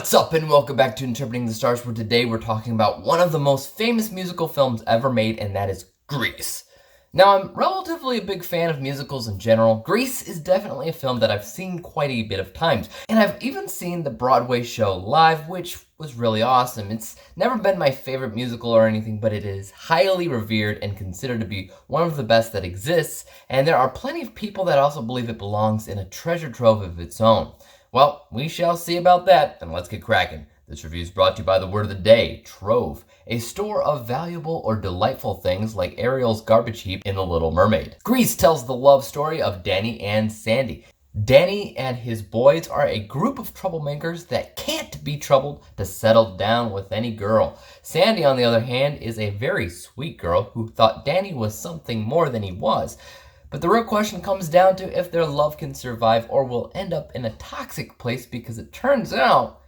What's up and welcome back to Interpreting the Stars, where today we're talking about one of the most famous musical films ever made, and that is Grease. Now, I'm relatively a big fan of musicals in general. Grease is definitely a film that I've seen quite a bit of times, and I've even seen the Broadway show live, which was really awesome. It's never been my favorite musical or anything, but it is highly revered and considered to be one of the best that exists, and there are plenty of people that also believe it belongs in a treasure trove of its own. Well, we shall see about that, and let's get cracking. This review is brought to you by the word of the day, trove, a store of valuable or delightful things like Ariel's garbage heap in The Little Mermaid. Grease tells the love story of Danny and Sandy. Danny and his boys are a group of troublemakers that can't be troubled to settle down with any girl. Sandy, on the other hand, is a very sweet girl who thought Danny was something more than he was. But the real question comes down to if their love can survive or will end up in a toxic place, because it turns out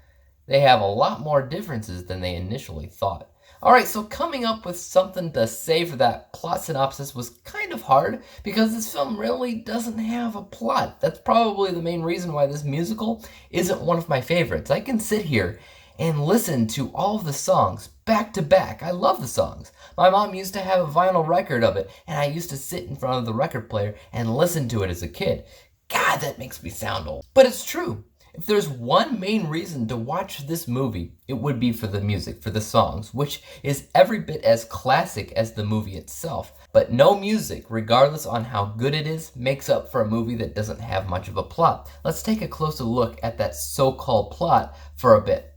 they have a lot more differences than they initially thought. Alright, so coming up with something to say for that plot synopsis was kind of hard, because this film really doesn't have a plot. That's probably the main reason why this musical isn't one of my favorites. I can sit here and listen to all of the songs back to back. I love the songs. My mom used to have a vinyl record of it, and I used to sit in front of the record player and listen to it as a kid. God, that makes me sound old. But it's true. If there's one main reason to watch this movie, it would be for the music, for the songs, which is every bit as classic as the movie itself. But no music, regardless on how good it is, makes up for a movie that doesn't have much of a plot. Let's take a closer look at that so-called plot for a bit.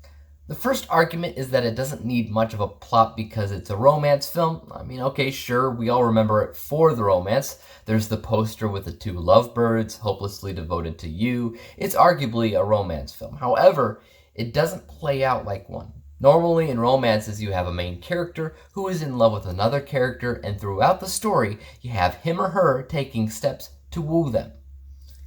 The first argument is that it doesn't need much of a plot because it's a romance film. I mean, okay, sure, we all remember it for the romance. There's the poster with the two lovebirds, hopelessly devoted to you. It's arguably a romance film. However, it doesn't play out like one. Normally in romances, you have a main character who is in love with another character, and throughout the story, you have him or her taking steps to woo them.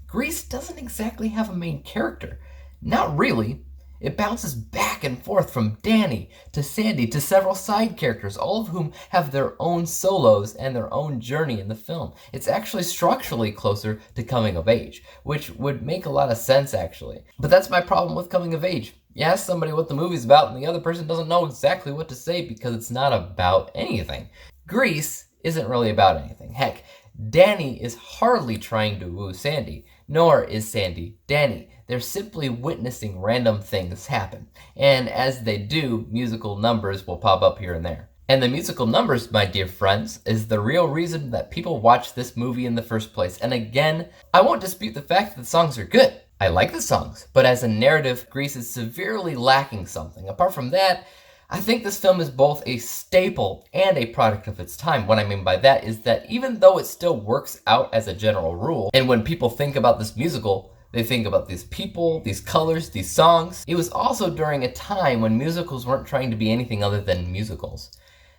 Grease doesn't exactly have a main character. Not really. It bounces back and forth from Danny to Sandy to several side characters, all of whom have their own solos and their own journey in the film. It's actually structurally closer to coming of age, which would make a lot of sense actually. But that's my problem with coming of age. You ask somebody what the movie's about and the other person doesn't know exactly what to say because it's not about anything. Grease isn't really about anything. Heck, Danny is hardly trying to woo Sandy, nor is Sandy Danny. They're simply witnessing random things happen. And as they do, musical numbers will pop up here and there. And the musical numbers, my dear friends, is the real reason that people watch this movie in the first place. And again, I won't dispute the fact that the songs are good. I like the songs. But as a narrative, Grease is severely lacking something. Apart from that, I think this film is both a staple and a product of its time. What I mean by that is that even though it still works out as a general rule, and when people think about this musical, they think about these people, these colors, these songs. It was also during a time when musicals weren't trying to be anything other than musicals.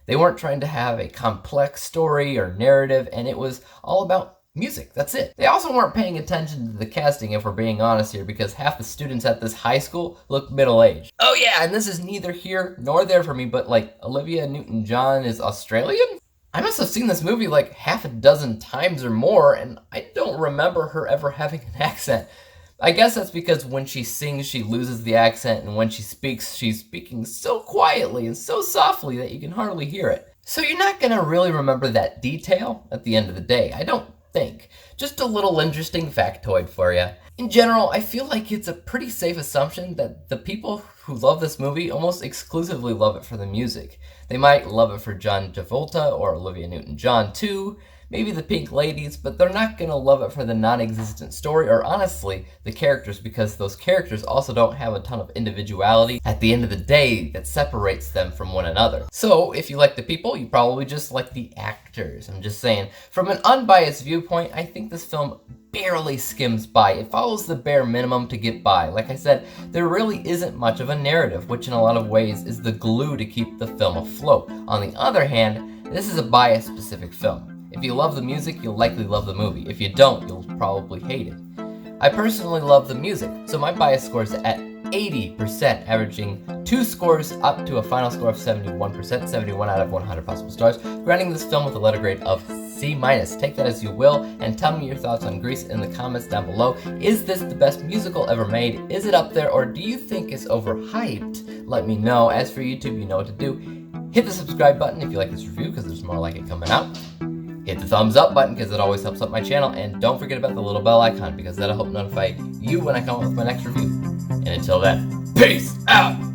They weren't trying to have a complex story or narrative, and it was all about music. That's it. They also weren't paying attention to the casting, if we're being honest here, because half the students at this high school look middle-aged. Oh yeah, and this is neither here nor there for me, but like Olivia Newton-John is Australian? I must have seen this movie like half a dozen times or more, and I don't remember her ever having an accent. I guess that's because when she sings, she loses the accent, and when she speaks, she's speaking so quietly and so softly that you can hardly hear it. So you're not gonna really remember that detail at the end of the day, I don't think. Just a little interesting factoid for you. In general, I feel like it's a pretty safe assumption that the people who love this movie almost exclusively love it for the music. They might love it for John Travolta or Olivia Newton-John too, maybe the Pink Ladies, but they're not gonna love it for the non-existent story or honestly, the characters, because those characters also don't have a ton of individuality at the end of the day that separates them from one another. So if you like the people, you probably just like the actors. I'm just saying, from an unbiased viewpoint, I think this film barely skims by. It follows the bare minimum to get by. Like I said, there really isn't much of a narrative, which in a lot of ways is the glue to keep the film afloat. On the other hand, this is a bias-specific film. If you love the music, you'll likely love the movie. If you don't, you'll probably hate it. I personally love the music, so my bias score is at 80%, averaging 2 scores up to a final score of 71%, 71 out of 100 possible stars, granting this film with a letter grade of C-. Take that as you will, and tell me your thoughts on Grease in the comments down below. Is this the best musical ever made? Is it up there, or do you think it's overhyped? Let me know. As for YouTube, you know what to do. Hit the subscribe button if you like this review, because there's more like it coming out. Hit the thumbs up button, because it always helps out my channel, and don't forget about the little bell icon, because that'll help notify you when I come up with my next review. And until then, peace out!